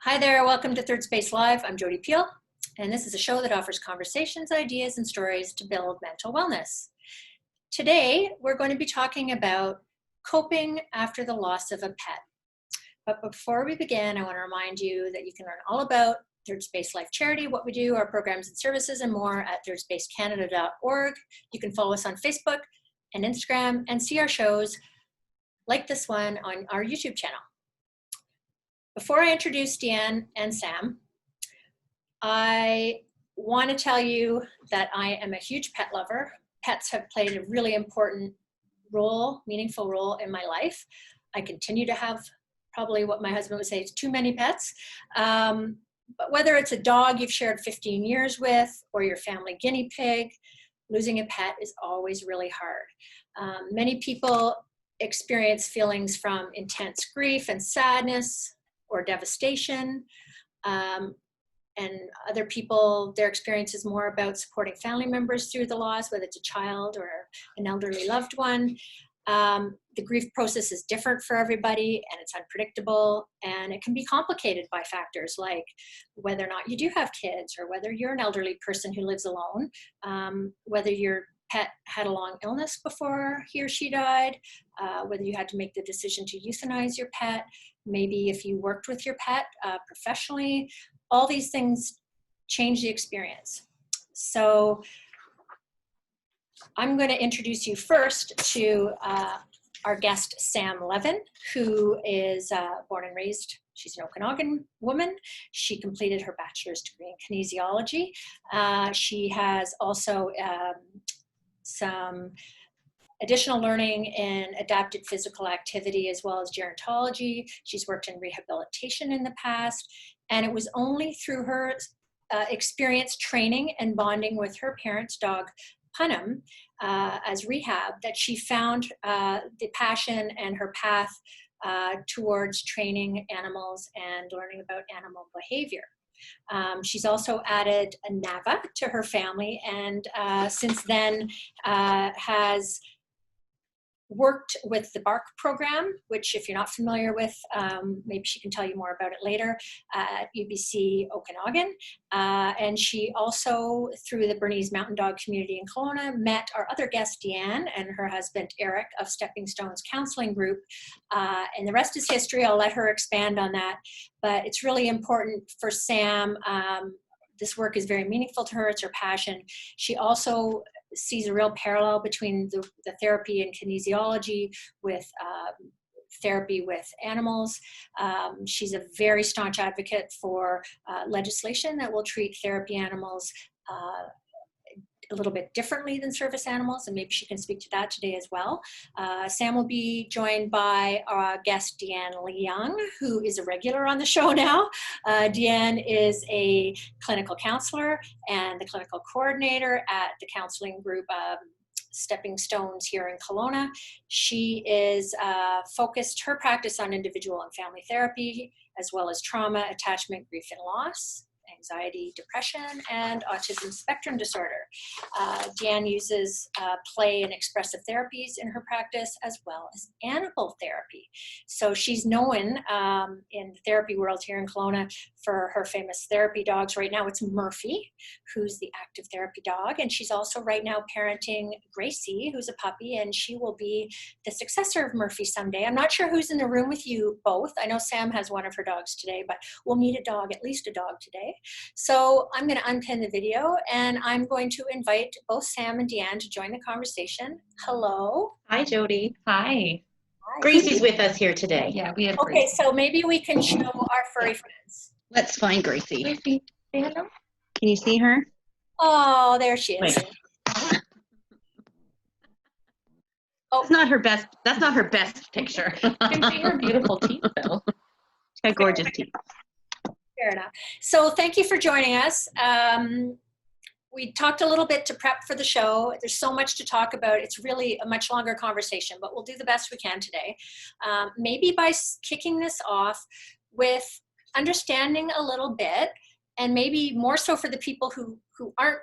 Hi there, welcome to Third Space Live. I'm Jody Peel, and this is a show that offers conversations, ideas, and stories to build mental wellness. Today, we're going to be talking about coping after the loss of a pet. But before we begin, I want to remind you that you can learn all about Third Space Life Charity, what we do, our programs and services, and more at thirdspacecanada.org. You can follow us on Facebook and Instagram and see our shows like this one on our YouTube channel. Before I introduce Deanne and Sam, I want to tell you that I am a huge pet lover. Pets have played a really important role, meaningful role in my life. I continue to have probably what my husband would say is too many pets. But whether it's a dog you've shared 15 years with or your family guinea pig, losing a pet is always really hard. Many people experience feelings from intense grief and sadness, or devastation, and other people, their experience is more about supporting family members through the loss, whether it's a child or an elderly loved one. The grief process is different for everybody, and it's unpredictable, and it can be complicated by factors like whether or not you do have kids, or whether you're an elderly person who lives alone, whether your pet had a long illness before he or she died, whether you had to make the decision to euthanize your pet, maybe if you worked with your pet professionally. All these things change the experience. So I'm going to introduce you first to our guest, Sam Levin, who is born and raised, she's an Okanagan woman. She completed her bachelor's degree in kinesiology. She has also some additional learning in adapted physical activity as well as gerontology. She's worked in rehabilitation in the past, and it was only through her experience training and bonding with her parents' dog, Punham, as rehab, that she found the passion and her path towards training animals and learning about animal behavior. She's also added a NAVA to her family, and since then has worked with the BARC program, which if you're not familiar with, maybe she can tell you more about it later, at UBC Okanagan. And she also, through the Bernese Mountain Dog community in Kelowna, met our other guest, Deanne, and her husband, Eric, of Stepping Stones Counselling Group. And the rest is history. I'll let her expand on that. But it's really important for Sam. This work is very meaningful to her. It's her passion. She also sees a real parallel between the therapy and kinesiology with therapy with animals. She's a very staunch advocate for legislation that will treat therapy animals a little bit differently than service animals, and maybe she can speak to that today as well. Sam will be joined by our guest, Deanne Leung, who is a regular on the show now. Deanne is a clinical counselor and the clinical coordinator at the counseling group Stepping Stones here in Kelowna. She is focused her practice on individual and family therapy, as well as trauma, attachment, grief, and loss, anxiety, depression, and autism spectrum disorder. Deanne uses play and expressive therapies in her practice, as well as animal therapy. So she's known in the therapy world here in Kelowna for her famous therapy dogs. Right now it's Murphy, who's the active therapy dog, and she's also right now parenting Gracie, who's a puppy, and she will be the successor of Murphy someday. I'm not sure who's in the room with you both. I know Sam has one of her dogs today, but we'll meet a dog, at least a dog today. So I'm going to unpin the video, and I'm going to invite both Sam and Deanne to join the conversation. Hello. Hi, Jody. Hi. Hi. Gracie's with us here today. Yeah, we have Okay, Gracie. so maybe we can show our furry friends. Let's find Gracie. Gracie, say hello. Can you see her? Oh, there she is. Wait. Oh, that's not her best picture. You can see her beautiful teeth, though. She's got gorgeous teeth. Fair enough. So thank you for joining us. We talked a little bit to prep for the show. There's so much to talk about. It's really a much longer conversation, but we'll do the best we can today. Maybe by kicking this off with understanding a little bit, and maybe more so for the people who aren't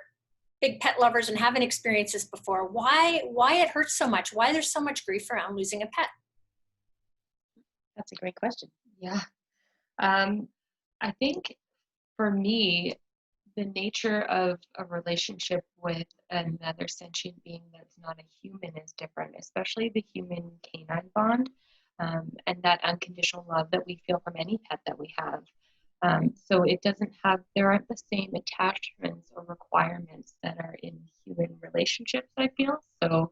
big pet lovers and haven't experienced this before, why it hurts so much, why there's so much grief around losing a pet. That's a great question. Yeah. I think for me, the nature of a relationship with another sentient being that's not a human is different, especially the human canine bond, and that unconditional love that we feel from any pet that we have. So it doesn't have, there aren't the same attachments or requirements that are in human relationships, I feel. So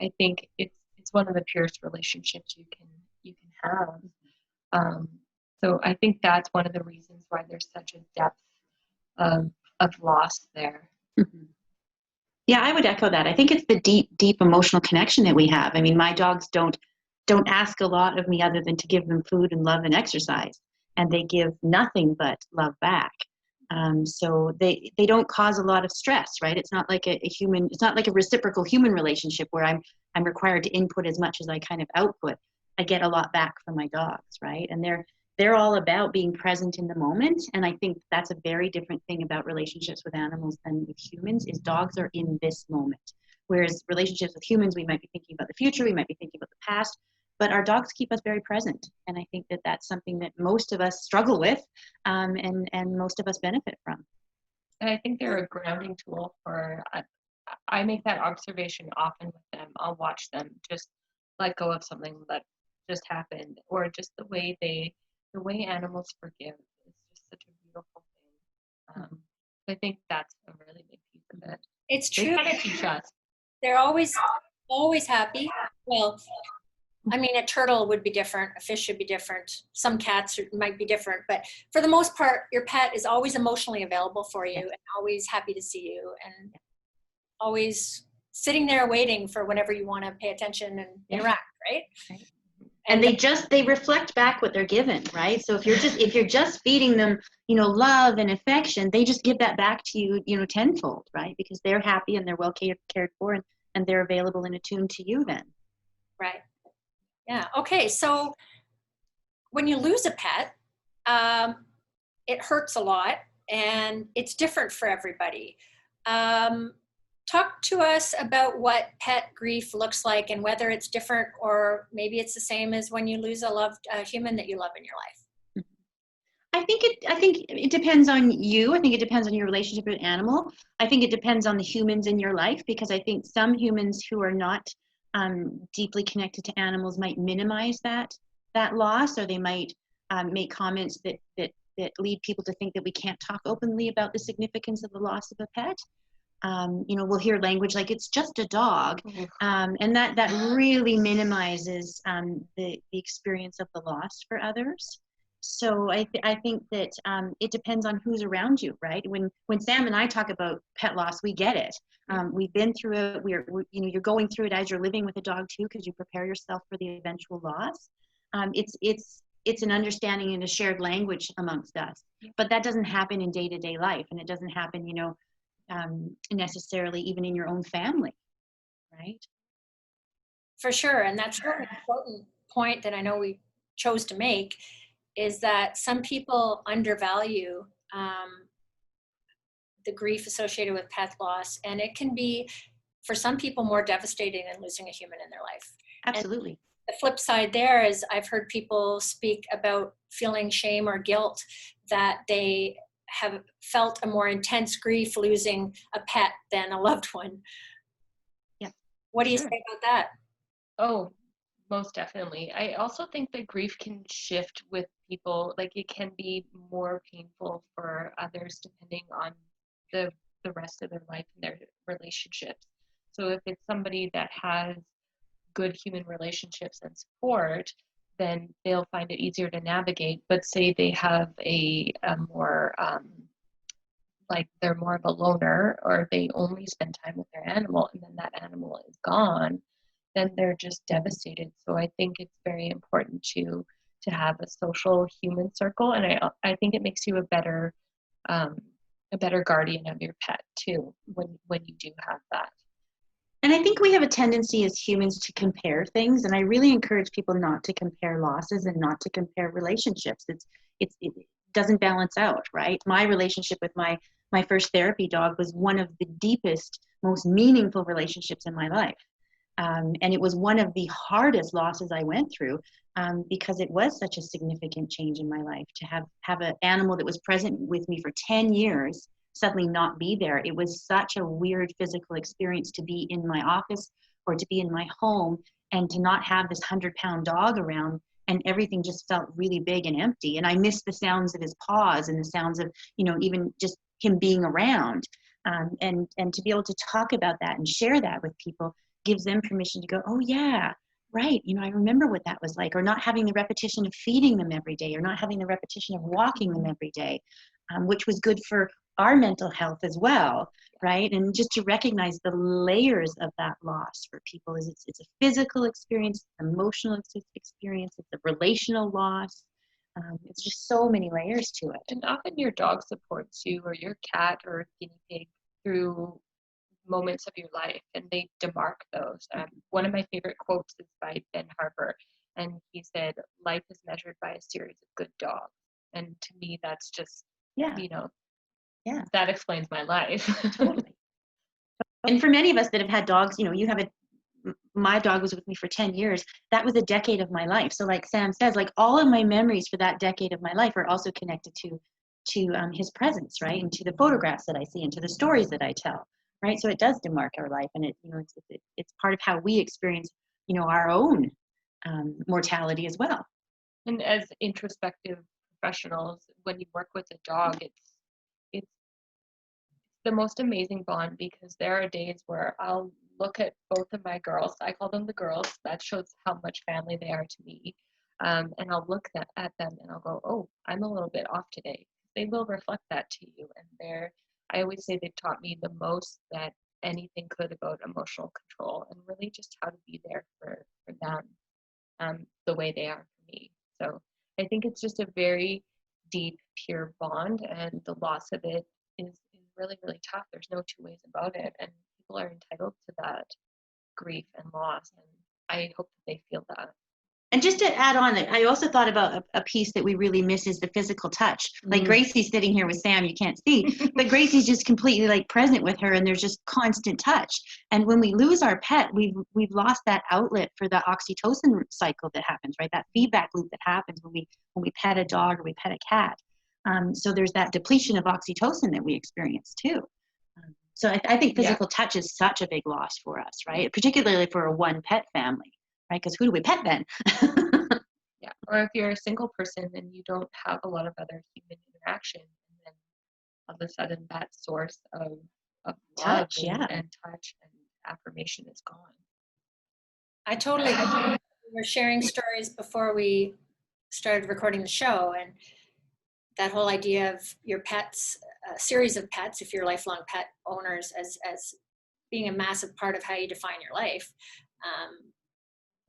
I think it's one of the purest relationships you can have. So I think that's one of the reasons why there's such a depth of loss there. Mhm. Yeah, I would echo that. I think it's the deep emotional connection that we have. I mean, my dogs don't ask a lot of me other than to give them food and love and exercise, and they give nothing but love back. So they don't cause a lot of stress, right? It's not like a human. It's not like a reciprocal human relationship where I'm required to input as much as I kind of output. I get a lot back from my dogs, right? And they're all about being present in the moment. And I think that's a very different thing about relationships with animals than with humans, is dogs are in this moment. Whereas relationships with humans, we might be thinking about the future, we might be thinking about the past, but our dogs keep us very present. And I think that that's something that most of us struggle with, and most of us benefit from. And I think they're a grounding tool for, I make that observation often with them. I'll watch them just let go of something that just happened, or just the way animals forgive is just such a beautiful thing. I think that's a really big piece of it. It's They true. kind of teach us. They're always happy. Well, I mean, a turtle would be different. A fish should be different. Some cats might be different, but for the most part, your pet is always emotionally available for you and always happy to see you and always sitting there waiting for whenever you want to pay attention and interact, right? And they reflect back what they're given, right? So if you're just feeding them, love and affection, they just give that back to you, tenfold, right? Because they're happy and they're well cared for, and they're available and attuned to you then. Right. Yeah. Okay. So when you lose a pet, it hurts a lot and it's different for everybody. Talk to us about what pet grief looks like and whether it's different or maybe it's the same as when you lose a human that you love in your life. I think it depends on you. I think it depends on your relationship with an animal. I think it depends on the humans in your life, because I think some humans who are not deeply connected to animals might minimize that loss, or they might make comments that lead people to think that we can't talk openly about the significance of the loss of a pet. We'll hear language like it's just a dog, and that really minimizes the experience of the loss for others. So I think that it depends on who's around you, right? When Sam and I talk about pet loss, we get it. We've been through it. You're going through it as you're living with a dog too, because you prepare yourself for the eventual loss. It's an understanding and a shared language amongst us, but that doesn't happen in day-to-day life, and it doesn't happen, necessarily even in your own family, right? For sure. And that's an important point that I know we chose to make, is that some people undervalue the grief associated with pet loss. And it can be, for some people, more devastating than losing a human in their life. Absolutely. And the flip side there is I've heard people speak about feeling shame or guilt that they have felt a more intense grief losing a pet than a loved one. Yeah. What do you say about that? Oh, most definitely. I also think that grief can shift with people. Like, it can be more painful for others depending on the rest of their life and their relationships. So if it's somebody that has good human relationships and support, then they'll find it easier to navigate. But say they have a more like they're more of a loner, or they only spend time with their animal and then that animal is gone, then they're just devastated. So I think it's very important to have a social human circle, and I think it makes you a better guardian of your pet too when you do have that. And I think we have a tendency as humans to compare things, and I really encourage people not to compare losses and not to compare relationships. It doesn't balance out, right? My relationship with my first therapy dog was one of the deepest, most meaningful relationships in my life. And it was one of the hardest losses I went through, because it was such a significant change in my life to have an animal that was present with me for 10 years suddenly not be there. It was such a weird physical experience to be in my office or to be in my home and to not have this 100-pound dog around, and everything just felt really big and empty. And I missed the sounds of his paws and the sounds of, even just him being around. And to be able to talk about that and share that with people gives them permission to go, oh yeah, right, I remember what that was like. Or not having the repetition of feeding them every day, or not having the repetition of walking them every day, which was good for our mental health as well, right? And just to recognize the layers of that loss for people is it's a physical experience, it's an emotional experience, it's a relational loss. It's just so many layers to it. And often your dog supports you, or your cat or guinea pig, through moments of your life, and they demark those. One of my favorite quotes is by Ben Harper, and he said, "Life is measured by a series of good dogs." And to me, that's just, that explains my life. Totally. And for many of us that have had dogs, my dog was with me for 10 years. That was a decade of my life. So like Sam says, like all of my memories for that decade of my life are also connected to his presence, right? And to the photographs that I see and to the stories that I tell, right? So it does demark our life, and it's part of how we experience, our own mortality as well. And as introspective professionals, when you work with a dog, it's the most amazing bond, because there are days where I'll look at both of my girls. I call them the girls. That shows how much family they are to me. And I'll look at them and I'll go, oh, I'm a little bit off today. They will reflect that to you. And I always say they've taught me the most that anything could about emotional control, and really just how to be there for them the way they are for me. So I think it's just a very deep, pure bond, and the loss of it is really, really tough. There's no two ways about it, and people are entitled to that grief and loss, and I hope that they feel that. And just to add on, I also thought about a piece that we really miss is the physical touch. Like Gracie's sitting here with Sam, you can't see, but Gracie's just completely like present with her, and there's just constant touch. And when we lose our pet, we've lost that outlet for the oxytocin cycle that happens, right? That feedback loop that happens when we pet a dog or we pet a cat. So there's that depletion of oxytocin that we experience too. So I think physical touch is such a big loss for us, right? Particularly for a one pet family, right? Because who do we pet then? Yeah. Or if you're a single person and you don't have a lot of other human interaction, and then all of a sudden that source of love touch, and touch and affirmation is gone. I totally agree. We were sharing stories before we started recording the show, and that whole idea of your pets, a series of pets, if you're lifelong pet owners, as being a massive part of how you define your life.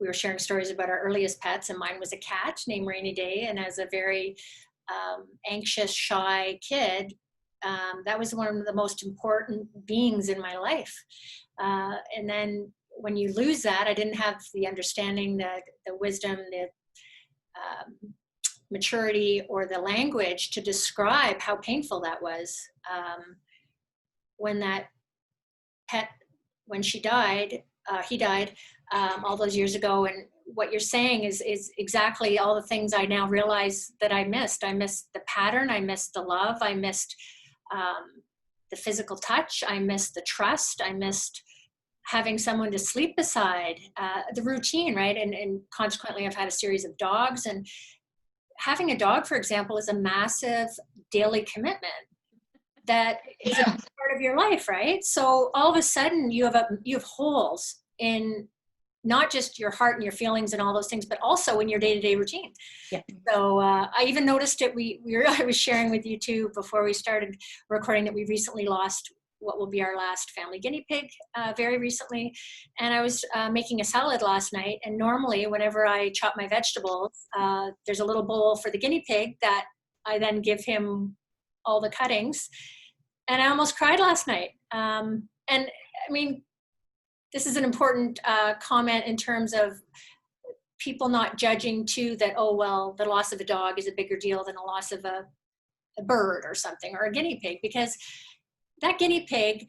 We were sharing stories about our earliest pets, and mine was a cat named Rainy Day. And as a very anxious, shy kid, that was one of the most important beings in my life. And then when you lose that, I didn't have the understanding, the wisdom, the maturity, or the language to describe how painful that was. When that pet, when he died all those years ago. And what you're saying is exactly all the things I now realize that I missed. I missed the pattern. I missed the love. I missed the physical touch. I missed the trust. I missed having someone to sleep beside, the routine, right? And consequently, I've had a series of dogs. And having a dog, for example, is a massive daily commitment that is a part of your life, right? So all of a sudden you have holes in not just your heart and your feelings and all those things, but also in your day-to-day routine. Yeah. So I even noticed it. I was sharing with you too before we started recording that we recently lost what will be our last family guinea pig very recently. And I was making a salad last night, and normally whenever I chop my vegetables, there's a little bowl for the guinea pig that I then give him all the cuttings. And I almost cried last night. And I mean, this is an important comment in terms of people not judging too that, oh, well, the loss of a dog is a bigger deal than a loss of a bird or something, or a guinea pig, because that guinea pig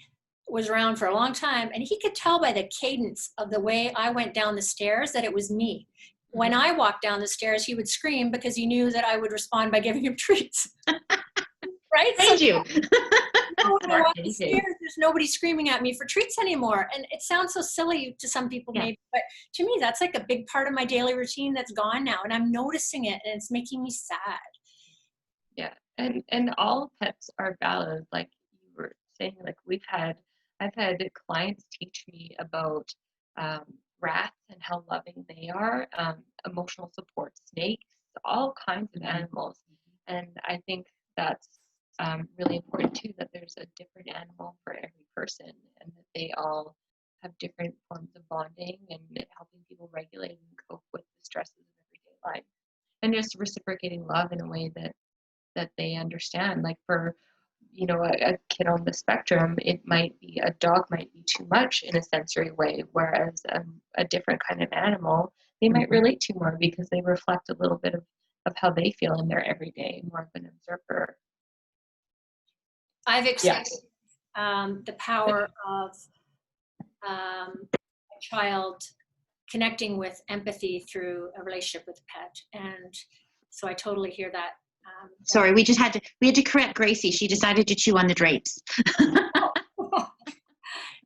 was around for a long time, and he could tell by the cadence of the way I went down the stairs that it was me. When I walked down the stairs, he would scream because he knew that I would respond by giving him treats. Right? Thank you. Now when I walk the stairs, there's nobody screaming at me for treats anymore. And it sounds so silly to some people, maybe, but to me, that's like a big part of my daily routine that's gone now. And I'm noticing it, and it's making me sad. Yeah, and all pets are valid. Like you were saying, like I've had clients teach me about rats and how loving they are, emotional support snakes, all kinds of animals. And I think that's really important too, that there's a different animal for every person, and that they all have different forms of bonding and helping people regulate and cope with the stresses of everyday life, and just reciprocating love in a way that they understand. Like for a kid on the spectrum, a dog might be too much in a sensory way, whereas a different kind of animal they might relate to more because they reflect a little bit of how they feel in their everyday, more of an observer. I've accepted the power of a child connecting with empathy through a relationship with a pet, and so I totally hear that. Sorry, we had to correct Gracie. She decided to chew on the drapes.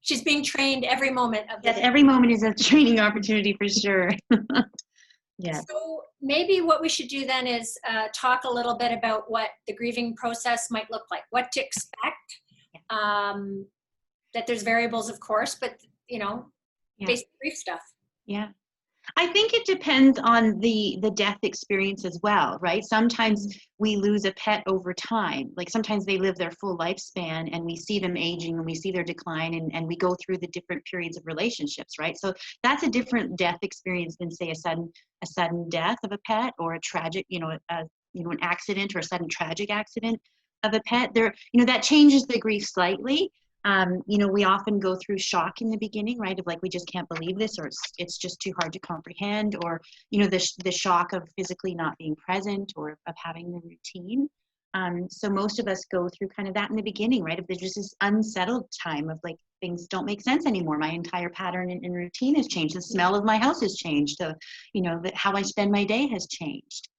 She's being trained every moment of the day. Every moment is a training opportunity for sure. Yeah. So maybe what we should do then is talk a little bit about what the grieving process might look like, what to expect. That there's variables, of course, but basic grief stuff. Yeah. I think it depends on the death experience as well, right? Sometimes we lose a pet over time. Like sometimes they live their full lifespan and we see them aging and we see their decline, and we go through the different periods of relationships, right? So that's a different death experience than, say, a sudden death of a pet, or a tragic, an accident or a sudden tragic accident of a pet. That changes the grief slightly. We often go through shock in the beginning, right? Of like, we just can't believe this, or it's just too hard to comprehend, or, the shock of physically not being present, or of having the routine. So most of us go through kind of that in the beginning, right? If there's just this unsettled time of like, things don't make sense anymore. My entire pattern and routine has changed. The smell of my house has changed. How I spend my day has changed.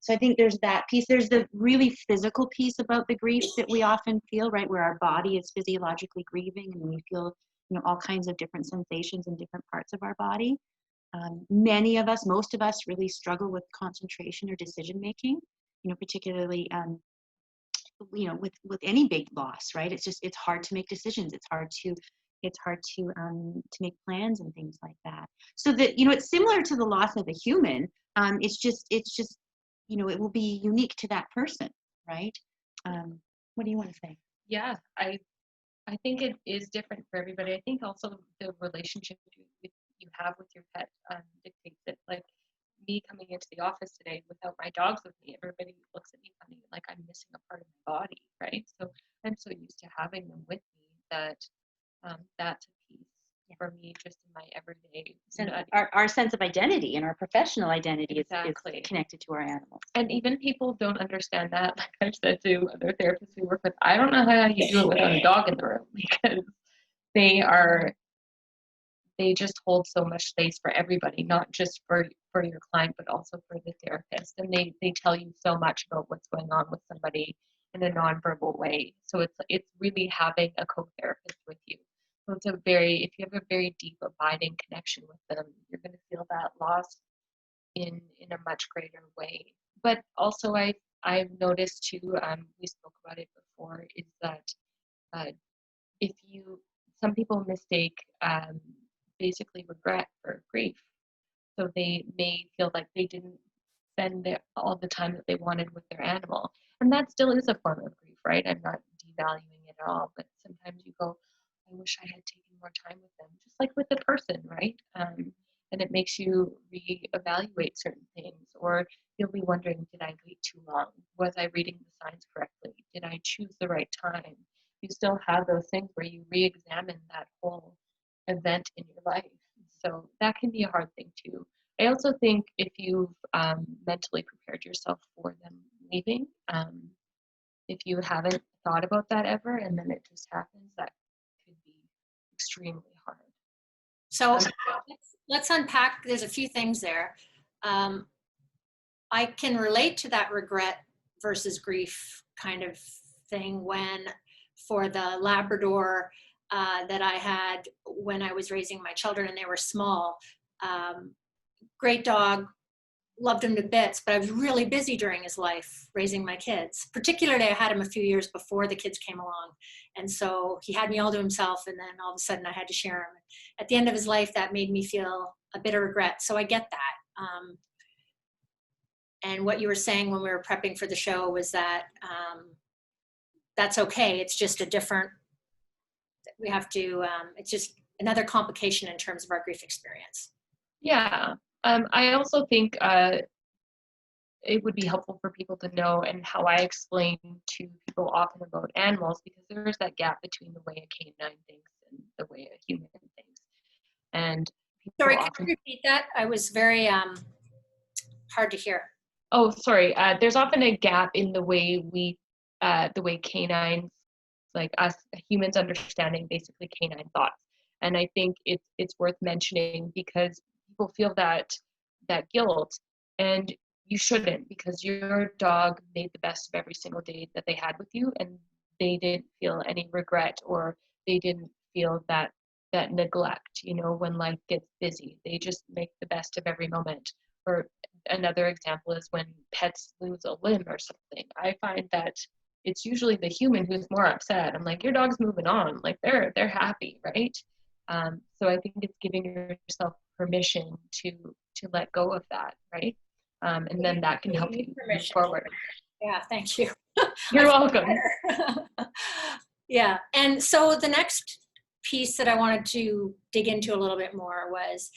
So I think there's that piece. There's the really physical piece about the grief that we often feel, right, where our body is physiologically grieving, and we feel, all kinds of different sensations in different parts of our body. Most of us really struggle with concentration or decision making, particularly, with any big loss, right? It's hard to make decisions. It's hard to make plans and things like that. So that, it's similar to the loss of a human. It's just it will be unique to that person, right? What do you want to say? Yeah, I think it is different for everybody. I think also the relationship you have with your pet dictates it. Like me coming into the office today without my dogs with me, everybody looks at me funny, like I'm missing a part of my body, right? So I'm so used to having them with me that that's a piece for me just in my everyday. Our sense of identity and our professional identity is connected to our animals. And even people don't understand that. Like I've said to other therapists we work with, I don't know how you do it without a dog in the room, because they just hold so much space for everybody, not just for your client, but also for the therapist. And they tell you so much about what's going on with somebody in a nonverbal way. So it's really having a co-therapist with you. So if you have a very deep, abiding connection with them, you're going to feel that loss in a much greater way. But also I've noticed too, we spoke about it before, is that some people mistake basically regret for grief. So they may feel like they didn't spend all the time that they wanted with their animal. And that still is a form of grief, right? I'm not devaluing it at all, but sometimes you go, I wish I had taken more time with them, just like with the person, right? And it makes you reevaluate certain things, or you'll be wondering, did I wait too long? Was I reading the signs correctly? Did I choose the right time? You still have those things where you re-examine that whole event in your life. So that can be a hard thing too. I also think if you've mentally prepared yourself for them leaving, if you haven't thought about that ever and then it just happens, that could extremely hard. So let's unpack. There's a few things there. I can relate to that regret versus grief kind of thing when, for the Labrador that I had when I was raising my children and they were small, great dog, loved him to bits, but I was really busy during his life raising my kids. Particularly, I had him a few years before the kids came along. And so he had me all to himself, and then all of a sudden I had to share him. At the end of his life, that made me feel a bit of regret. So I get that. And what you were saying when we were prepping for the show was that that's okay. It's just a different, we have to, it's just another complication in terms of our grief experience. Yeah. I also think it would be helpful for people to know, and how I explain to people often about animals, because there is that gap between the way a canine thinks and the way a human thinks. And sorry, can you repeat that? I was very hard to hear. Oh, sorry. There's often a gap in the way the way canines, like us humans, understanding basically canine thoughts. And I think it's worth mentioning, because people feel that guilt, and you shouldn't, because your dog made the best of every single day that they had with you, and they didn't feel any regret, or they didn't feel that neglect, when life gets busy. They just make the best of every moment. Or another example is when pets lose a limb or something. I find that it's usually the human who's more upset. I'm like, your dog's moving on, like they're happy, right? So I think it's giving yourself permission to let go of that, right? And then that can help you move forward. Yeah, thank you. You're welcome. Yeah, and so the next piece that I wanted to dig into a little bit more was,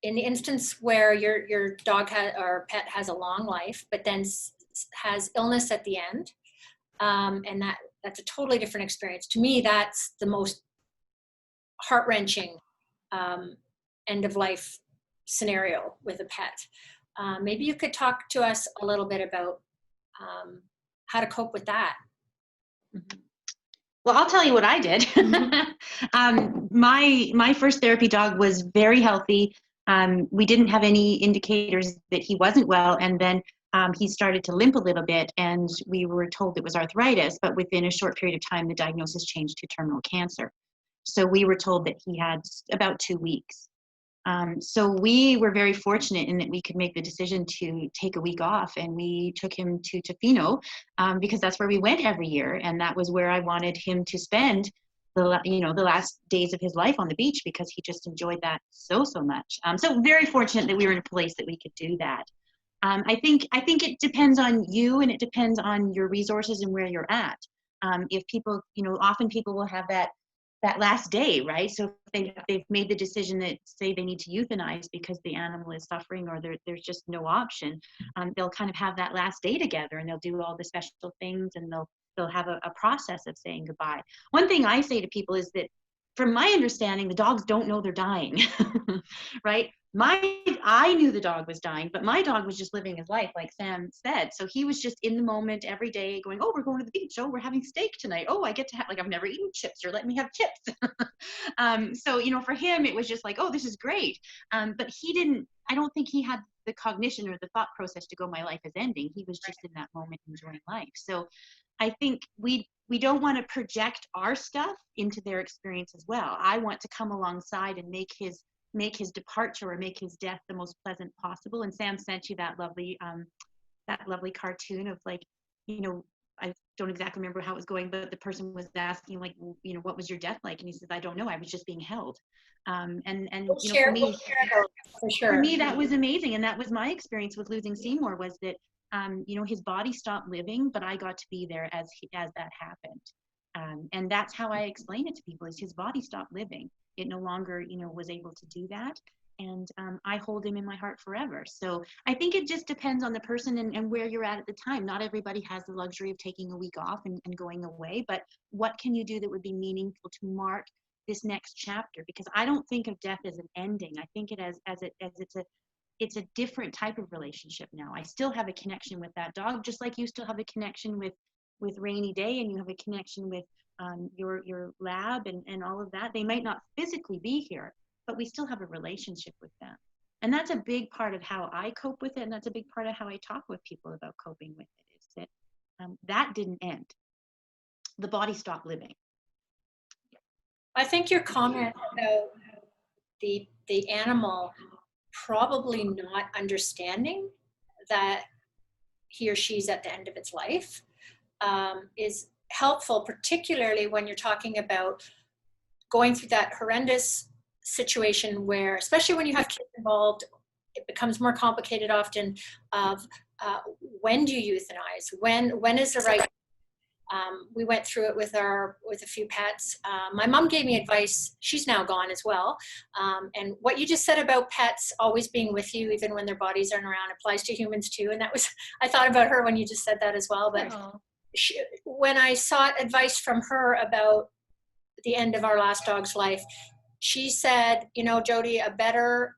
in the instance where your dog or pet has a long life, but then has illness at the end, and that's a totally different experience. To me, that's the most heart-wrenching end of life scenario with a pet. Maybe you could talk to us a little bit about how to cope with that. Well, I'll tell you what I did. My first therapy dog was very healthy. We didn't have any indicators that he wasn't well, and then he started to limp a little bit, and we were told it was arthritis, but within a short period of time, the diagnosis changed to terminal cancer. So we were told that he had about 2 weeks. So we were very fortunate in that we could make the decision to take a week off, and we took him to Tofino because that's where we went every year, and that was where I wanted him to spend the last days of his life on the beach, because he just enjoyed that so much. So very fortunate that we were in a place that we could do that. I think it depends on you, and it depends on your resources and where you're at. If people, often people will have that last day, right? So if they've made the decision that, say, they need to euthanize because the animal is suffering, or there's just no option, they'll kind of have that last day together, and they'll do all the special things, and they'll have a process of saying goodbye. One thing I say to people is that, from my understanding, the dogs don't know they're dying, right? I knew the dog was dying, but my dog was just living his life, like Sam said. So he was just in the moment every day going, oh, we're going to the beach. Oh, we're having steak tonight. Oh, I get to have, like, I've never eaten chips, or let me have chips. So, for him, it was just like, oh, this is great. But I don't think he had the cognition or the thought process to go, my life is ending. He was just in that moment enjoying life. So I think we don't want to project our stuff into their experience as well. I want to come alongside and make his departure or make his death the most pleasant possible. And Sam sent you that lovely cartoon of, like, I don't exactly remember how it was going, but the person was asking, like, what was your death like? And he says, I don't know, I was just being held. For me, that was amazing. And that was my experience with losing Seymour, was that his body stopped living, but I got to be there as that happened. And that's how I explain it to people, is his body stopped living. It no longer, was able to do that. And I hold him in my heart forever. So I think it just depends on the person and where you're at the time. Not everybody has the luxury of taking a week off and going away, but what can you do that would be meaningful to mark this next chapter? Because I don't think of death as an ending. I think it as it's a different type of relationship now. I still have a connection with that dog, just like you still have a connection with Rainy Day, and you have a connection with your lab and all of that. They might not physically be here, but we still have a relationship with them. And that's a big part of how I cope with it, and that's a big part of how I talk with people about coping with it, is that that didn't end. The body stopped living. I think your comment about the animal probably not understanding that he or she's at the end of its life is helpful, particularly when you're talking about going through that horrendous situation where, especially when you have kids involved, it becomes more complicated often of when do you euthanize? When is the right? We went through it with a few pets. My mom gave me advice. She's now gone as well. And what you just said about pets always being with you, even when their bodies aren't around, applies to humans too. And that was, I thought about her when you just said that as well. But when I sought advice from her about the end of our last dog's life, she said, you know, Jody, a better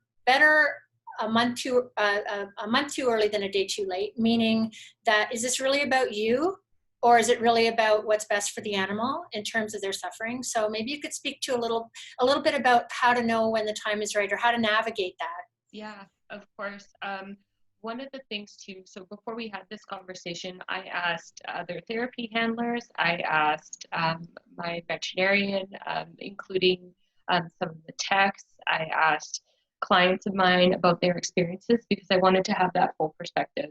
a month too early than a day too late. Meaning that, is this really about you? Or is it really about what's best for the animal in terms of their suffering? So maybe you could speak to a little bit about how to know when the time is right or how to navigate that. Yeah, of course. One of the things too, so before we had this conversation, I asked other therapy handlers, I asked my veterinarian, including some of the techs, I asked clients of mine about their experiences because I wanted to have that full perspective.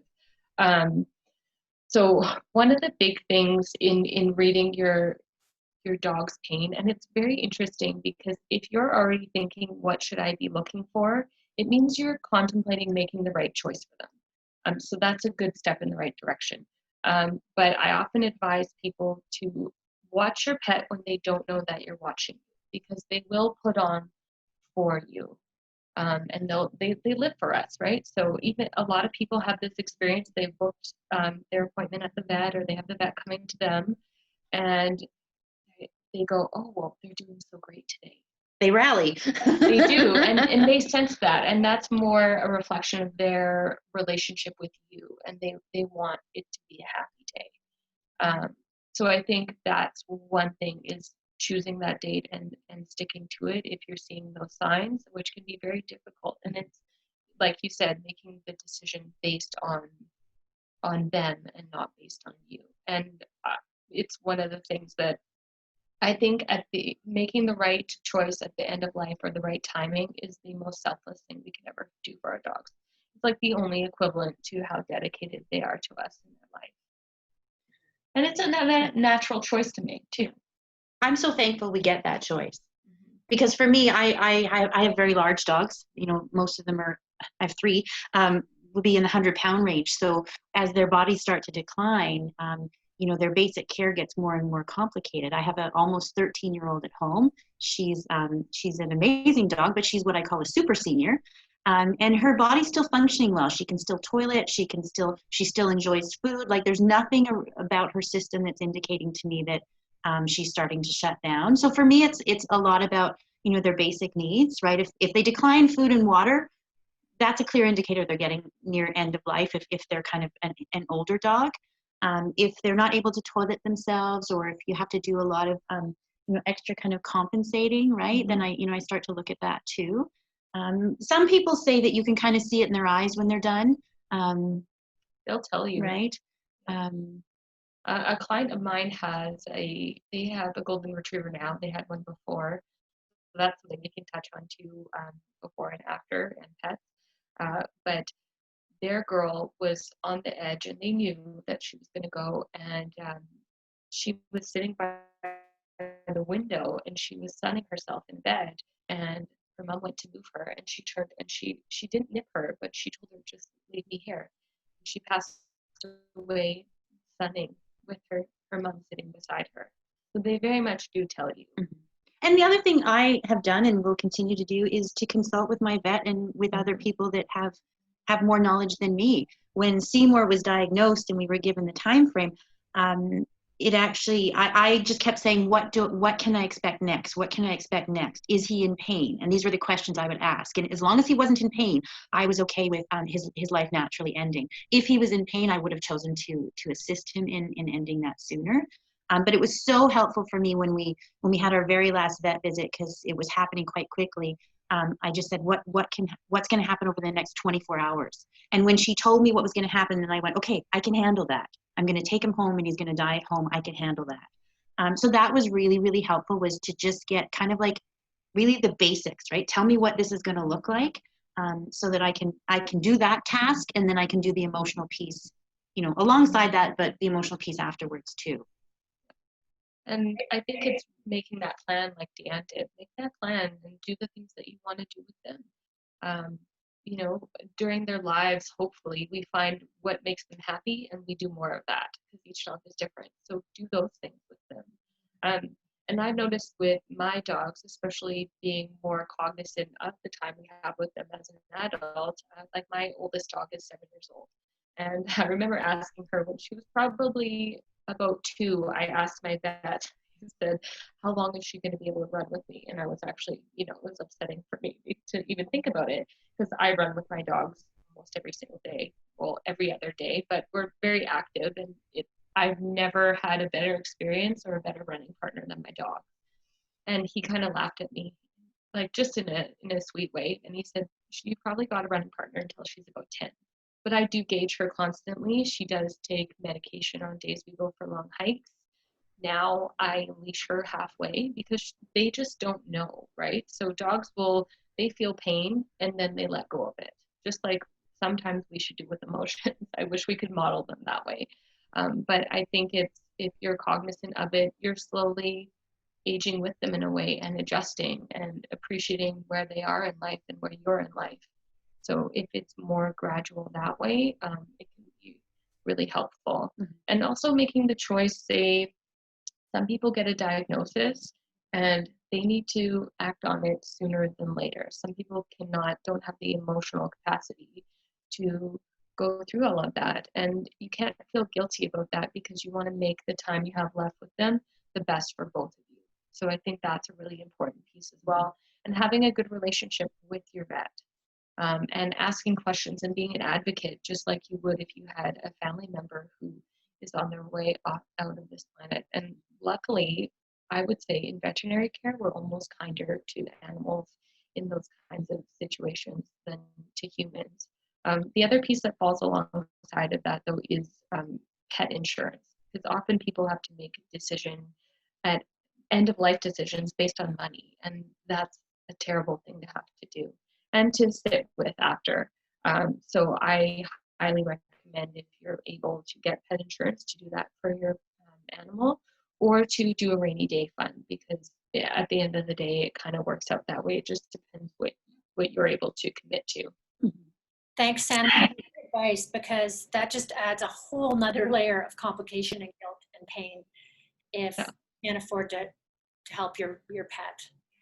So one of the big things in reading your dog's pain, and it's very interesting because if you're already thinking, what should I be looking for? It means you're contemplating making the right choice for them. So that's a good step in the right direction. But I often advise people to watch your pet when they don't know that you're watching, because they will put on for you. And they live for us, right? So even a lot of people have this experience. They've booked their appointment at the vet, or they have the vet coming to them, and they go, oh, well, they're doing so great today. They rally. They do, and they sense that, and that's more a reflection of their relationship with you, and they want it to be a happy day. So I think that's one thing, is choosing that date and sticking to it if you're seeing those signs, which can be very difficult. And it's, like you said, making the decision based on them and not based on you. And it's one of the things that I think making the right choice at the end of life, or the right timing, is the most selfless thing we can ever do for our dogs. It's like the only equivalent to how dedicated they are to us in their life. And it's a natural choice to make too. I'm so thankful we get that choice. Because for me, I have very large dogs. You know, most of them I have 3, will be in the 100-pound range. So as their bodies start to decline, you know, their basic care gets more and more complicated. I have an almost 13-year-old at home. She's an amazing dog, but she's what I call a super senior. And her body's still functioning well. She can still toilet. She still enjoys food. Like, there's nothing about her system that's indicating to me that she's starting to shut down. So for me, it's a lot about, you know, their basic needs, right? If they decline food and water, that's a clear indicator they're getting near end of life. If they're kind of an older dog, if they're not able to toilet themselves, or if you have to do a lot of you know, extra kind of compensating, right? Then I start to look at that too. Some people say that you can kind of see it in their eyes when they're done. They'll tell you, right? A client of mine they have a golden retriever now. They had one before. So that's something we can touch on too, before and after, and pets. But their girl was on the edge, and they knew that she was going to go, and she was sitting by the window, and she was sunning herself in bed, and her mom went to move her, and she turned, and she didn't nip her, but she told her, just leave me here. She passed away sunning with her mom sitting beside her. So they very much do tell you. And the other thing I have done and will continue to do is to consult with my vet and with other people that have more knowledge than me. When Seymour was diagnosed and we were given the time frame, it actually, I just kept saying, what can I expect next? What can I expect next? Is he in pain? And these were the questions I would ask. And as long as he wasn't in pain, I was okay with his life naturally ending. If he was in pain, I would have chosen to assist him in ending that sooner. But it was so helpful for me when we had our very last vet visit, because it was happening quite quickly. I just said, what's going to happen over the next 24 hours? And when she told me what was going to happen, then I went, okay, I can handle that. I'm going to take him home and he's going to die at home. I can handle that. So that was really, really helpful, was to just get kind of like really the basics, right? Tell me what this is going to look like, so that I can do that task, and then I can do the emotional piece, alongside that, but the emotional piece afterwards too. And I think it's making that plan like Deanne did. Make that plan and do the things that you want to do with them. During their lives, hopefully, we find what makes them happy and we do more of that, because each dog is different. So do those things with them. And I've noticed with my dogs, especially being more cognizant of the time we have with them as an adult, like my oldest dog is 7 years old. And I remember asking her when she was probably about 2, I asked my vet, he said, how long is she going to be able to run with me? And I was actually, it was upsetting for me to even think about it, because I run with my dogs almost every single day, well, every other day, but we're very active, and I've never had a better experience or a better running partner than my dog. And he kind of laughed at me, like just in a sweet way. And he said, you probably got a running partner until she's about 10. But I do gauge her constantly. She does take medication on days we go for long hikes. Now I leash her halfway, because they just don't know, right? So dogs they feel pain and then they let go of it. Just like sometimes we should do with emotions. I wish we could model them that way. But I think if you're cognizant of it, you're slowly aging with them in a way, and adjusting and appreciating where they are in life and where you're in life. So if it's more gradual that way, it can be really helpful. Mm-hmm. And also making the choice, say, some people get a diagnosis and they need to act on it sooner than later. Some people don't have the emotional capacity to go through all of that. And you can't feel guilty about that, because you want to make the time you have left with them the best for both of you. So I think that's a really important piece as well. And having a good relationship with your vet. And asking questions and being an advocate, just like you would if you had a family member who is on their way out of this planet. And luckily, I would say in veterinary care, we're almost kinder to animals in those kinds of situations than to humans. The other piece that falls alongside of that, though, is pet insurance. Because often people have to make a decision at end-of-life decisions based on money, and that's a terrible thing to have to do and to sit with after. So I highly recommend, if you're able to get pet insurance, to do that for your animal, or to do a rainy day fund, because at the end of the day, it kind of works out that way. It just depends what you're able to commit to. Mm-hmm. Thanks, Sam, for your advice, because that just adds a whole nother layer of complication and guilt and pain if you can't afford to help your pet.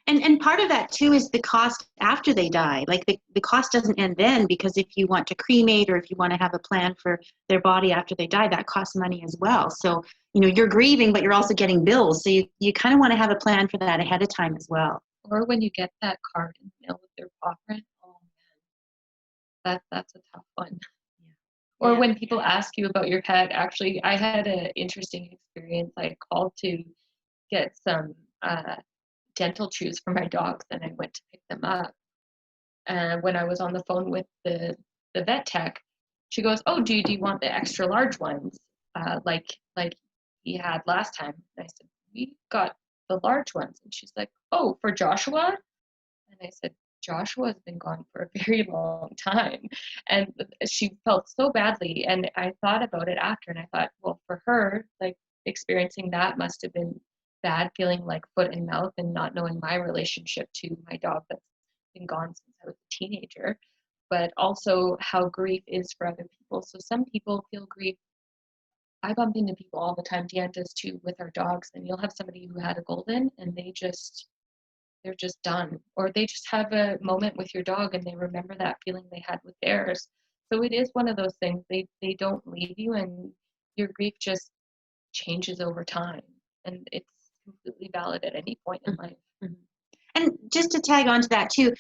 And part of that too is the cost after they die. Like the cost doesn't end then, because if you want to cremate, or if you want to have a plan for their body after they die, that costs money as well. So, you're grieving, but you're also getting bills. So you kind of want to have a plan for that ahead of time as well. Or when you get that card in the mail with their paw print, oh man, that's a tough one. Yeah. Or when people ask you about your pet, actually, I had an interesting experience. I called to get some dental chews for my dogs, and I went to pick them up. And when I was on the phone with the vet tech, she goes, "Oh, do you want the extra large ones, like he had last time?" And I said, "We got the large ones." And she's like, "Oh, for Joshua?" And I said, "Joshua's been gone for a very long time." And she felt so badly. And I thought about it after, and I thought, well, for her, like, experiencing that must have been bad, feeling like foot and mouth, and not knowing my relationship to my dog that's been gone since I was a teenager, but also how grief is for other people. So some people feel grief. I bump into people all the time, Deanne does too, with our dogs, and you'll have somebody who had a golden and they're just done, or they just have a moment with your dog and they remember that feeling they had with theirs. So it is one of those things, they don't leave you, and your grief just changes over time, and it's completely valid at any point in life. Mm-hmm. And just to tag on to that too,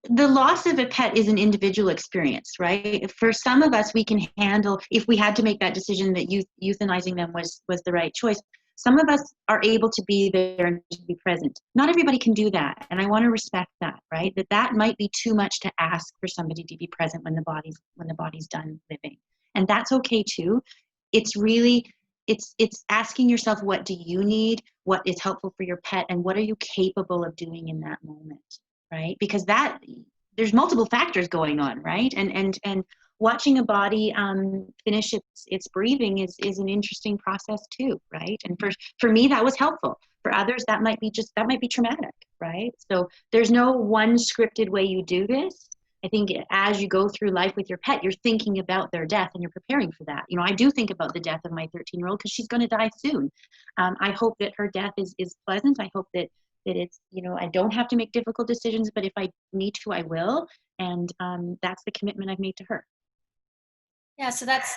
the loss of a pet is an individual experience, right? For some of us, we can handle, if we had to make that decision that euthanizing them was the right choice. Some of us are able to be there and to be present. Not everybody can do that, and I want to respect that, right? That might be too much to ask for somebody to be present when the body's done living, and that's okay too. It's really, it's asking yourself, what do you need? What is helpful for your pet, and what are you capable of doing in that moment, right? Because there's multiple factors going on, right? And watching a body finish its breathing is an interesting process too, right? And for me, that was helpful. For others, that might be traumatic, right? So there's no one scripted way you do this. I think as you go through life with your pet, you're thinking about their death and you're preparing for that. You know, I do think about the death of my 13-year-old because she's going to die soon. I hope that her death is pleasant. I hope that it's, you know, I don't have to make difficult decisions, but if I need to, I will. And that's the commitment I've made to her. Yeah, so that's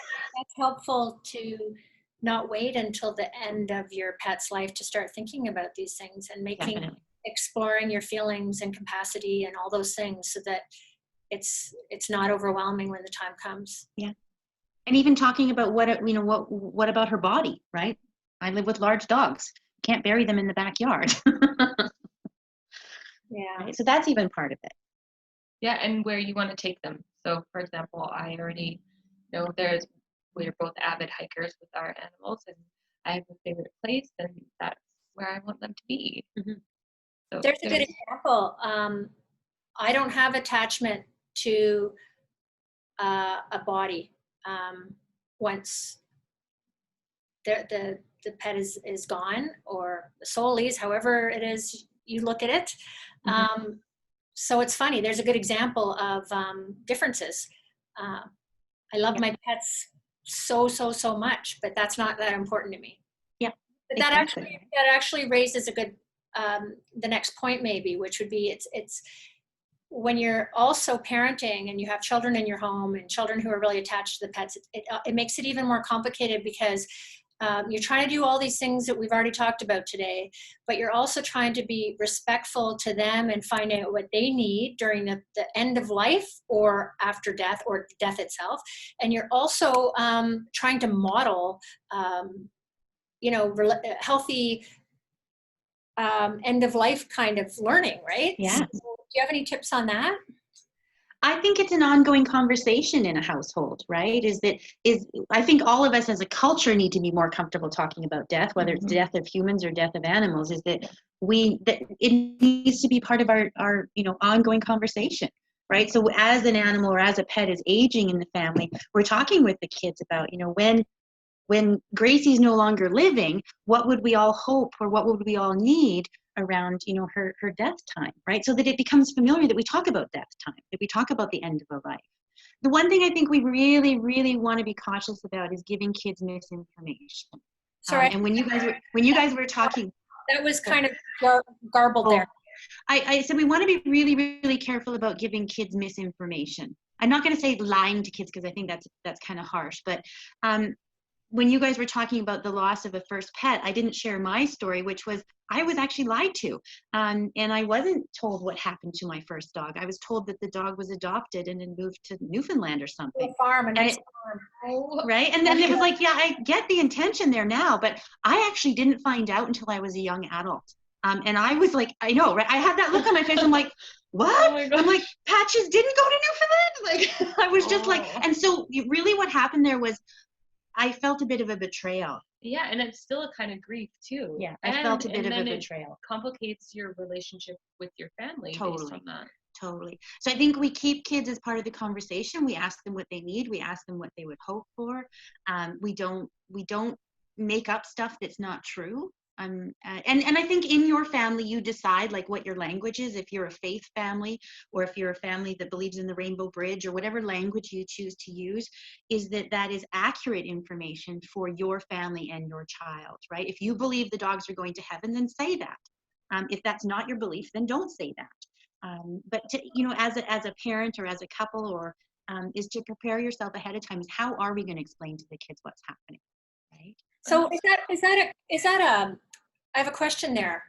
helpful to not wait until the end of your pet's life to start thinking about these things and exploring your feelings and capacity and all those things so that it's not overwhelming when the time comes. Yeah. And even talking about what about her body, right? I live with large dogs. Can't bury them in the backyard. Yeah. Right? So that's even part of it. Yeah, and where you want to take them. So, for example, I already know we're both avid hikers with our animals, and I have a favorite place, and that's where I want them to be. Mm-hmm. So There's a good example. I don't have attachment to a body once the pet is gone, or the soul leaves, however it is you look at it. Mm-hmm. So it's funny. There's a good example of differences. I love my pets so much, but that's not that important to me. Yeah. But exactly. that actually raises a good the next point maybe, which would be it's when you're also parenting and you have children in your home and children who are really attached to the pets, it makes it even more complicated because you're trying to do all these things that we've already talked about today, but you're also trying to be respectful to them and find out what they need during the end of life or after death or death itself. And you're also trying to model, healthy end of life kind of learning, right? Yeah. So, do you have any tips on that? I think it's an ongoing conversation in a household, right? I think all of us as a culture need to be more comfortable talking about death, whether it's death of humans or death of animals, is that it needs to be part of our ongoing conversation, right? So as an animal or as a pet is aging in the family, we're talking with the kids about, when Gracie's no longer living, what would we all hope or what would we all need around, her death time, right? So that it becomes familiar that we talk about death time, that we talk about the end of a life. The one thing I think we really, really want to be cautious about is giving kids misinformation. Sorry. And when you guys were talking, that was kind of garbled there. I said we want to be really, really careful about giving kids misinformation. I'm not going to say lying to kids because I think that's kind of harsh, but when you guys were talking about the loss of a first pet, I didn't share my story, which was I was actually lied to. And I wasn't told what happened to my first dog. I was told that the dog was adopted and then moved to Newfoundland or something. A farm, farm. Right? And then it was like, yeah, I get the intention there now, but I actually didn't find out until I was a young adult. And I was like, I know, right? I had that look on my face. I'm like, what? Oh, I'm like, Patches didn't go to Newfoundland? Like, I was just like, and so really what happened there was, I felt a bit of a betrayal. Yeah, and it's still a kind of grief too. Yeah, I felt a bit of a betrayal. It complicates your relationship with your family based on that. Totally. So I think we keep kids as part of the conversation. We ask them what they need. We ask them what they would hope for. We don't make up stuff that's not true. And I think in your family, you decide like what your language is, if you're a faith family or if you're a family that believes in the Rainbow Bridge or whatever language you choose to use, is that is accurate information for your family and your child, right? If you believe the dogs are going to heaven, then say that. If that's not your belief, then don't say that. But as a parent or as a couple, or is to prepare yourself ahead of time. Is how are we going to explain to the kids what's happening, right? So is that I have a question there,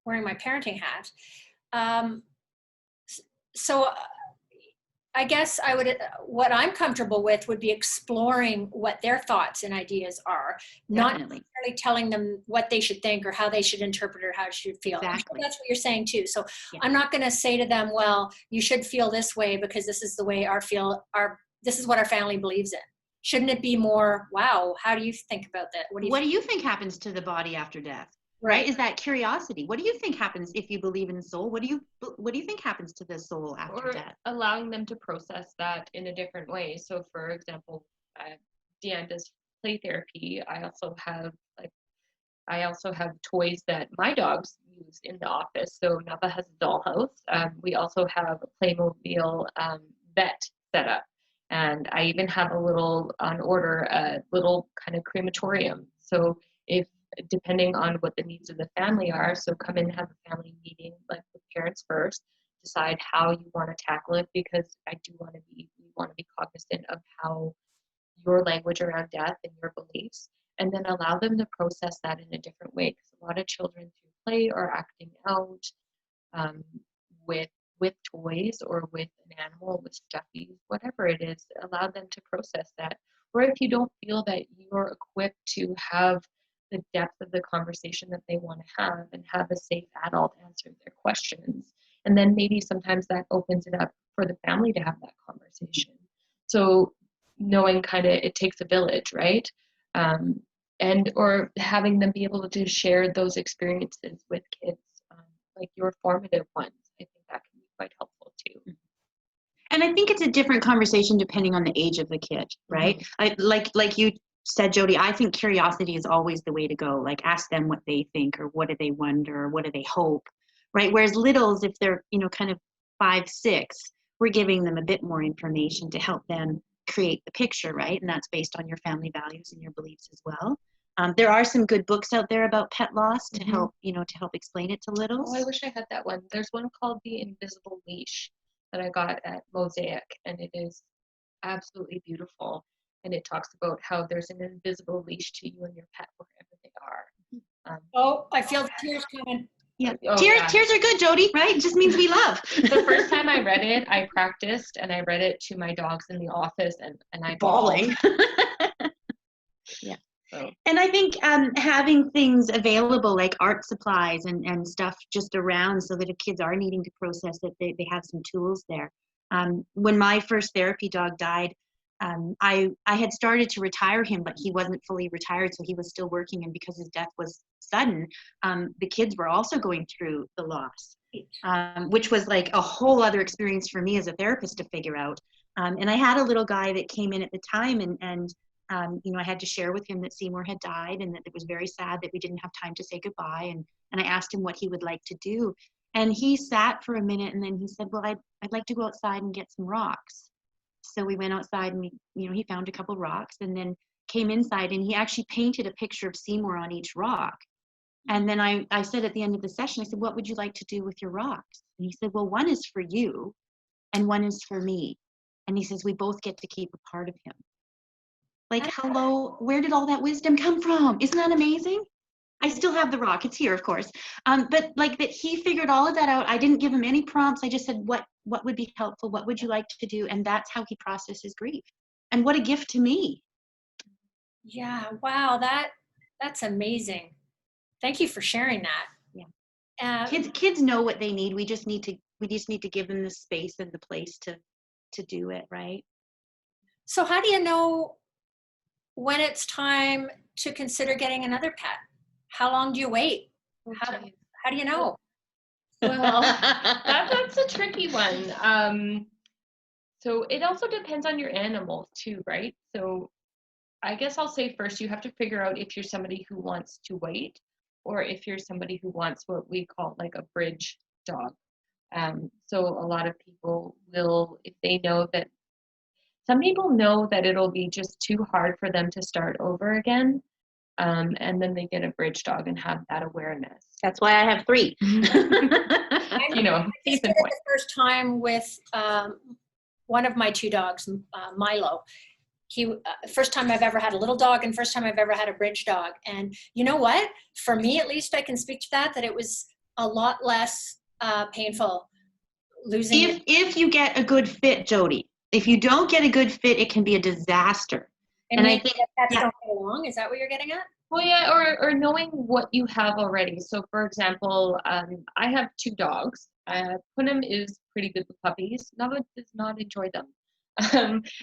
wearing my parenting hat. So I guess what I'm comfortable with would be exploring what their thoughts and ideas are, not Definitely. necessarily telling them what they should think or how they should interpret or how they should feel. I'm sure that's what you're saying too. So Yeah. I'm not going to say to them, well, you should feel this way because this is the way this is what our family believes in. Shouldn't it be more, wow, how do you think about that? What do you think happens to the body after death? Right. Is that curiosity? What do you think happens if you believe in the soul? What do you think happens to the soul after death? Allowing them to process that in a different way. So, for example, Deanne does play therapy. I also have toys that my dogs use in the office. So Napa has a dollhouse. We also have a Playmobil vet set up. And I even have a little kind of crematorium. So if, depending on what the needs of the family are, so come in and have a family meeting, like with parents first, decide how you want to tackle it, because we want to be cognizant of how your language around death and your beliefs, and then allow them to process that in a different way. Because a lot of children through play are acting out with toys or with an animal, with stuffies, whatever it is. Allow them to process that. Or if you don't feel that you're equipped to have the depth of the conversation that they want to have and have a safe adult answer their questions, and then maybe sometimes that opens it up for the family to have that conversation. So knowing kind of it takes a village, right? Or having them be able to share those experiences with kids, like your formative ones. I think that can be quite helpful too. And I think it's a different conversation depending on the age of the kid, right? Mm-hmm. Like you said, Jody, I think curiosity is always the way to go. Like, ask them what they think, or what do they wonder, or what do they hope, right? Whereas littles, if they're, kind of 5, 6, we're giving them a bit more information to help them create the picture, right? And that's based on your family values and your beliefs as well. There are some good books out there about pet loss to help, to help explain it to littles. Oh, I wish I had that one. There's one called The Invisible Leash that I got at Mosaic, and it is absolutely beautiful. And it talks about how there's an invisible leash to you and your pet wherever they are. I feel the tears coming. Yeah. Oh, tears are good, Jody, right? It just means we love. The first time I read it, I practiced, and I read it to my dogs in the office, and I bawling. Yeah. So. And I think having things available like art supplies and stuff just around, so that if kids are needing to process it, they have some tools there. When my first therapy dog died, I had started to retire him, but he wasn't fully retired, so he was still working. And because his death was sudden, the kids were also going through the loss, which was like a whole other experience for me as a therapist to figure out. And I had a little guy that came in at the time, and I had to share with him that Seymour had died, and that it was very sad that we didn't have time to say goodbye. And I asked him what he would like to do. And he sat for a minute, and then he said, well, I'd like to go outside and get some rocks. So we went outside, and he found a couple rocks, and then came inside, and he actually painted a picture of Seymour on each rock. And then I said at the end of the session, I said, what would you like to do with your rocks? And he said, well, one is for you and one is for me. And he says, we both get to keep a part of him. Like, hello, where did all that wisdom come from? Isn't that amazing? I still have the rock. It's here, of course. But like that he figured all of that out. I didn't give him any prompts. I just said, what would be helpful? What would you like to do? And that's how he processes grief. And what a gift to me. Yeah, wow, that's amazing. Thank you for sharing that. Yeah. Kids know what they need. We just need to give them the space and the place to do it, right? So how do you know when it's time to consider getting another pet? How long do you wait? How do you know? Well, that's a tricky one. So it also depends on your animal too, right? So I guess I'll say first, you have to figure out if you're somebody who wants to wait, or if you're somebody who wants what we call like a bridge dog. So a lot of people will, if they know that, some people know that it'll be just too hard for them to start over again. And then they get a bridge dog and have that awareness. That's why I have 3. I did it the first time with one of my 2 dogs, Milo. First time I've ever had a little dog, and first time I've ever had a bridge dog. And you know what? For me, at least, I can speak to that it was a lot less painful losing it. If you get a good fit, Jody. If you don't get a good fit, it can be a disaster. And I maybe think the pets yeah. don't get along. Is that what you're getting at? Well, yeah, or knowing what you have already. So, for example, I have 2 dogs. Punim is pretty good with puppies. Nava does not enjoy them.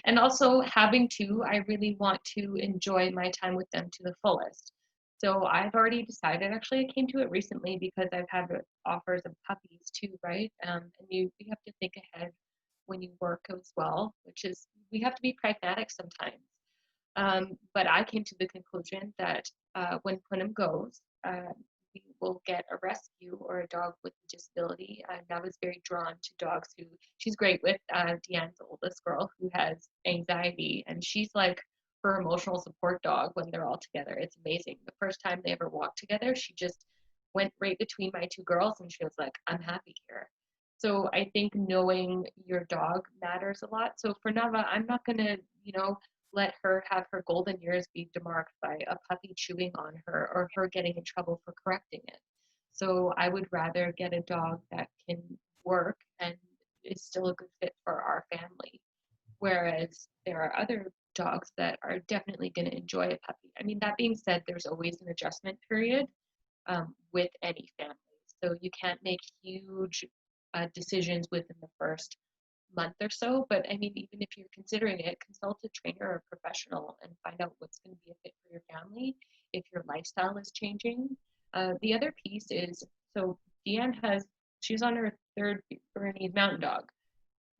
And also having 2, I really want to enjoy my time with them to the fullest. So I've already decided, actually I came to it recently because I've had offers of puppies too, right? And you have to think ahead when you work as well, which is, we have to be pragmatic sometimes. But I came to the conclusion that when Punim goes, we will get a rescue or a dog with a disability. And I was very drawn to dogs who she's great with. Deanne's oldest girl who has anxiety, and she's like her emotional support dog when they're all together. It's amazing. The first time they ever walked together, she just went right between my 2 girls, and she was like, "I'm happy here." So I think knowing your dog matters a lot. So for Nava, I'm not gonna, let her have her golden years be demarked by a puppy chewing on her or her getting in trouble for correcting it. So I would rather get a dog that can work and is still a good fit for our family. Whereas there are other dogs that are definitely going to enjoy a puppy. I mean, that being said, there's always an adjustment period with any family. So you can't make huge decisions within the first month or so. But I mean, even if you're considering it, consult a trainer or a professional and find out what's going to be a fit for your family if your lifestyle is changing. The other piece is, so Deanne she's on her 3rd Bernese Mountain Dog,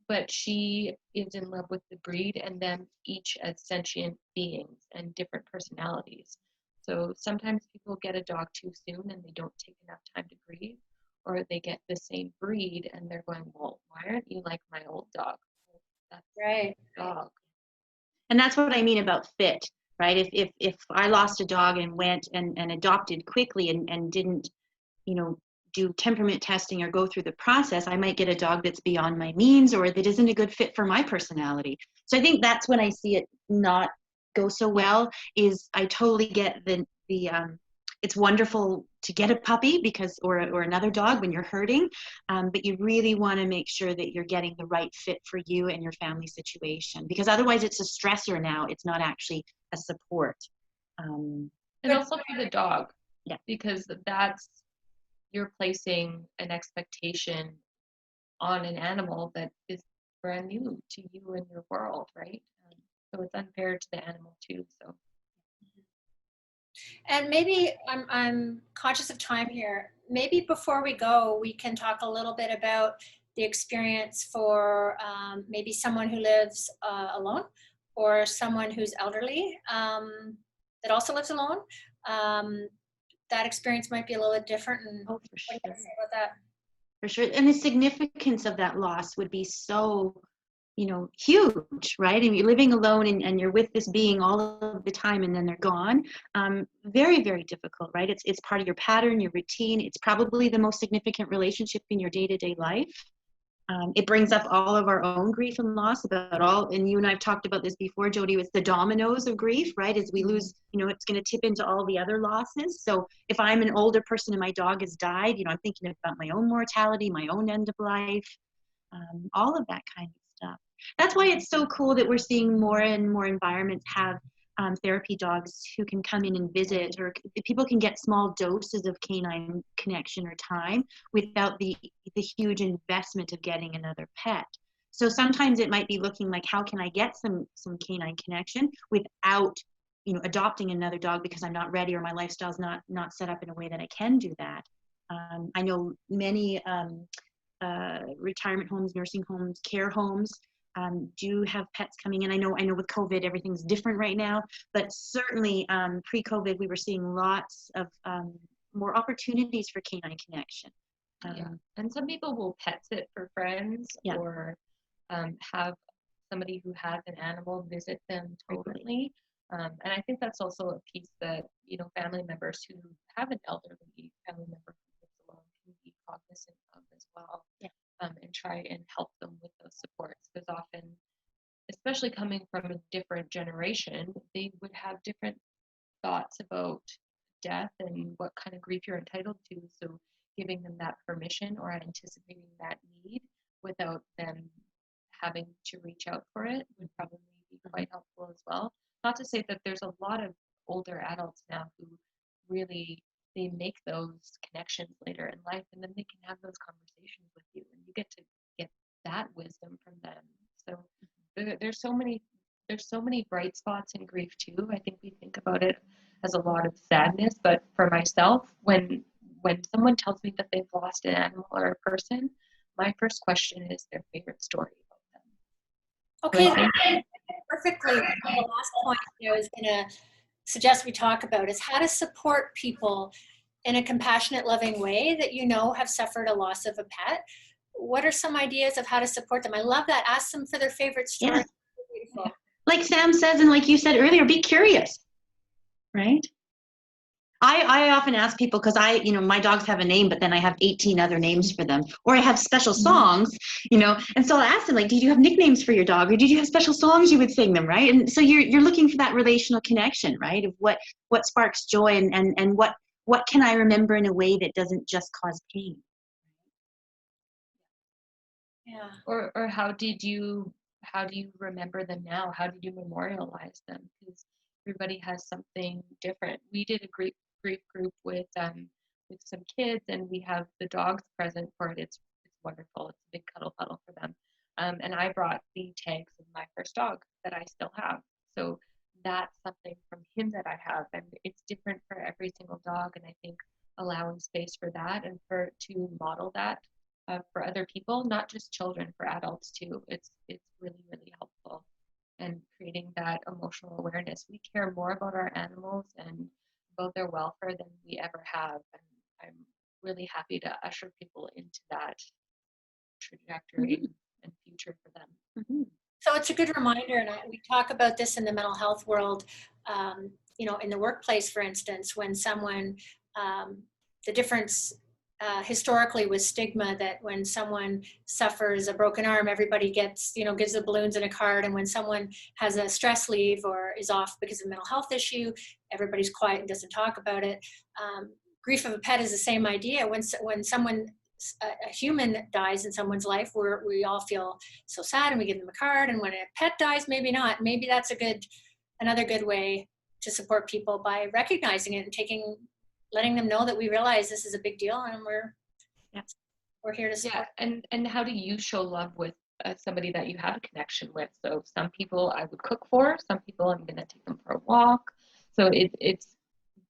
but she is in love with the breed and them each as sentient beings and different personalities. So sometimes people get a dog too soon and they don't take enough time to grieve, or they get the same breed and they're going, well, why aren't you like my old dog? Well, that's Right. dog. And that's what I mean about fit, right? If I lost a dog and went and adopted quickly and didn't, do temperament testing or go through the process, I might get a dog that's beyond my means or that isn't a good fit for my personality. So I think that's when I see it not go so well. Is I totally get the it's wonderful to get a puppy because or another dog when you're hurting, but you really want to make sure that you're getting the right fit for you and your family situation, because otherwise it's a stressor now. It's not actually a support. And also for the dog, yeah, because you're placing an expectation on an animal that is brand new to you and your world, right? So it's unfair to the animal too. So. And maybe I'm conscious of time here. Maybe before we go, we can talk a little bit about the experience for maybe someone who lives alone or someone who's elderly that also lives alone. That experience might be a little bit different. And oh, for sure. What do you say about that? For sure. And the significance of that loss would be so, huge, right? And you're living alone and you're with this being all of the time and then they're gone. Very, very difficult, right? It's part of your pattern, your routine. It's probably the most significant relationship in your day-to-day life. It brings up all of our own grief and loss and you and I've talked about this before, Jody, it's the dominoes of grief, right? As we lose, it's going to tip into all the other losses. So if I'm an older person and my dog has died, I'm thinking about my own mortality, my own end of life, all of that kind of stuff. That's why it's so cool that we're seeing more and more environments have therapy dogs who can come in and visit, or people can get small doses of canine connection or time without the huge investment of getting another pet. So sometimes it might be looking like, how can I get some canine connection without adopting another dog because I'm not ready or my lifestyle's not set up in a way that I can do that. I know many retirement homes, nursing homes, care homes do have pets coming in. I know with COVID, everything's different right now, but certainly pre-COVID, we were seeing lots of more opportunities for canine connection. Yeah, and some people will pet sit for friends, yeah, or have somebody who has an animal visit them frequently. And I think that's also a piece that, family members who have an elderly family member who lives alone can be cognizant of as well. Yeah. And try and help them with those supports, because often, especially coming from a different generation, they would have different thoughts about death and what kind of grief you're entitled to. So giving them that permission or anticipating that need without them having to reach out for it would probably be quite helpful as well. Not to say that there's a lot of older adults now who really, they make those connections later in life, and then they can have those conversations with you, and you get to get that wisdom from them. So there's so many bright spots in grief too. I think we think about it as a lot of sadness, but for myself, when someone tells me that they've lost an animal or a person, my first question is their favorite story about them. Okay, perfectly. The last point I was going to suggest we talk about is how to support people in a compassionate, loving way that have suffered a loss of a pet. What are some ideas of how to support them? I love that. Ask them for their favorite story. Yeah. Beautiful. Like Sam says, and like you said earlier, be curious, right? I often ask people, because my dogs have a name, but then I have 18 other names for them, or I have special songs, and so I'll ask them, like, did you have nicknames for your dog, or did you have special songs you would sing them, right? And so you're looking for that relational connection, right? Of what sparks joy, and what can I remember in a way that doesn't just cause pain. Yeah. Or how do you remember them now? How did you memorialize them? Because everybody has something different. We did a grief group with some kids, and we have the dogs present for it. It's wonderful. It's a big cuddle puddle for them. And I brought the tags of my first dog that I still have. So that's something from him that I have, and it's different for every single dog. And I think allowing space for that, and to model that for other people, not just children, for adults too. It's really, really helpful. And creating that emotional awareness. We care more about our animals and about their welfare than we ever have. And I'm really happy to usher people into that trajectory and future for them. So it's a good reminder, and we talk about this in the mental health world, in the workplace, for instance, when someone, the difference historically was stigma, that when someone suffers a broken arm, everybody gives the balloons and a card, and when someone has a stress leave or is off because of a mental health issue, everybody's quiet and doesn't talk about it. Grief of a pet is the same idea. When someone, a human dies in someone's life, we all feel so sad and we give them a card, and when a pet dies, maybe not. Maybe that's another good way to support people, by recognizing it and letting them know that we realize this is a big deal, and we're here to support. Yeah, and how do you show love with somebody that you have a connection with? So some people I would cook for, some people I'm going to take them for a walk. So it's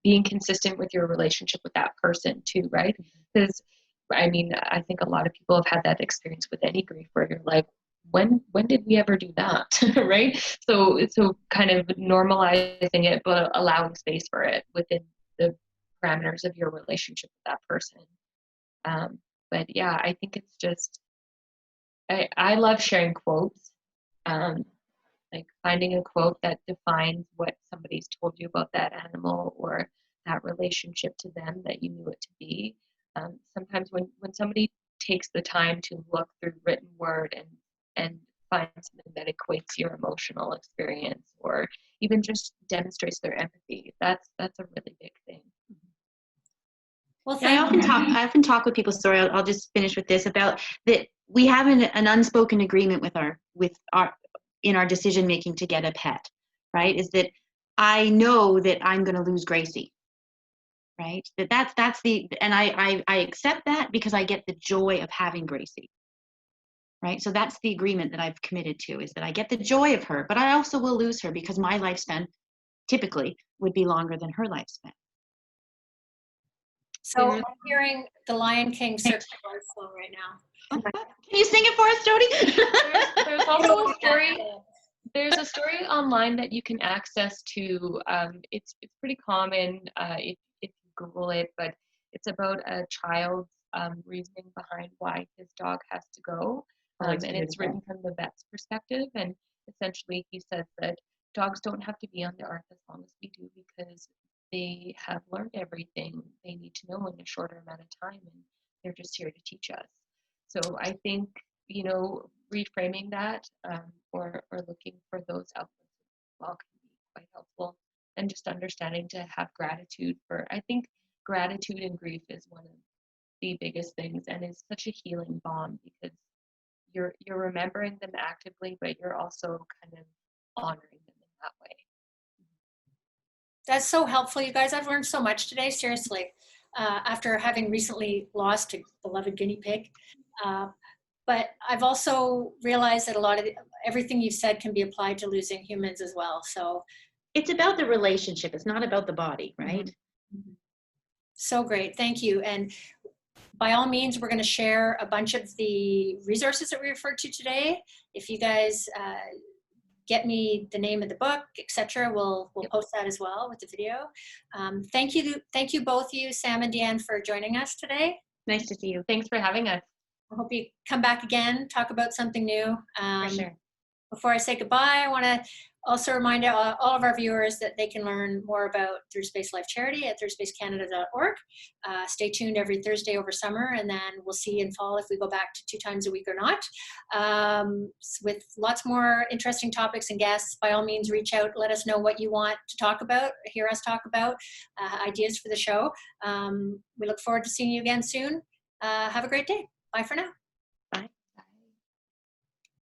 being consistent with your relationship with that person too, right? Because I think a lot of people have had that experience with any grief, where you're like, when did we ever do that? Right? So kind of normalizing it, but allowing space for it within the parameters of your relationship with that person. But yeah, I think it's just, I love sharing quotes, like finding a quote that defines what somebody's told you about that animal or that relationship to them that you knew it to be. Sometimes when somebody takes the time to look through written word and find something that equates your emotional experience, or even just demonstrates their empathy, that's a really big thing. Well, I often talk with people. Sorry, I'll just finish with this, about that we have an unspoken agreement in our decision making to get a pet, right? Is that I know that I'm going to lose Gracie, right? That's and I accept that because I get the joy of having Gracie, right? So that's the agreement that I've committed to, is that I get the joy of her, but I also will lose her because my lifespan typically would be longer than her lifespan. So I'm hearing the Lion King Circle song right now. Can you sing it for us, Jody? There's also a story. There's a story online that you can access to. It's pretty common if you Google it, but it's about a child's reasoning behind why his dog has to go, and it's written from the vet's perspective. And essentially, he says that dogs don't have to be on the earth as long as we do, because they have learned everything they need to know in a shorter amount of time, and they're just here to teach us. So I think, reframing that or looking for those outlets as well can be quite helpful. And just understanding to have gratitude I think gratitude in grief is one of the biggest things, and is such a healing balm, because you're remembering them actively, but you're also kind of honoring them in that way. That's so helpful, you guys. I've learned so much today, seriously, after having recently lost a beloved guinea pig. But I've also realized that a lot of everything you've said can be applied to losing humans as well. So it's about the relationship. It's not about the body, right? Mm-hmm. So great. Thank you. And by all means, we're going to share a bunch of the resources that we referred to today. If you guys get me the name of the book, etc., we'll post that as well with the video. Thank you both of you, Sam and Deanne, for joining us today. Nice to see you. Thanks for having us. I hope you come back again, talk about something new. For sure. Before I say goodbye, I want to also remind all of our viewers that they can learn more about Third Space Life Charity at thirdspacecanada.org. Stay tuned every Thursday over summer, and then we'll see in fall if we go back to 2 times a week or not. With lots more interesting topics and guests, by all means, reach out. Let us know what you want to talk about, hear us talk about, ideas for the show. We look forward to seeing you again soon. Have a great day. Bye for now.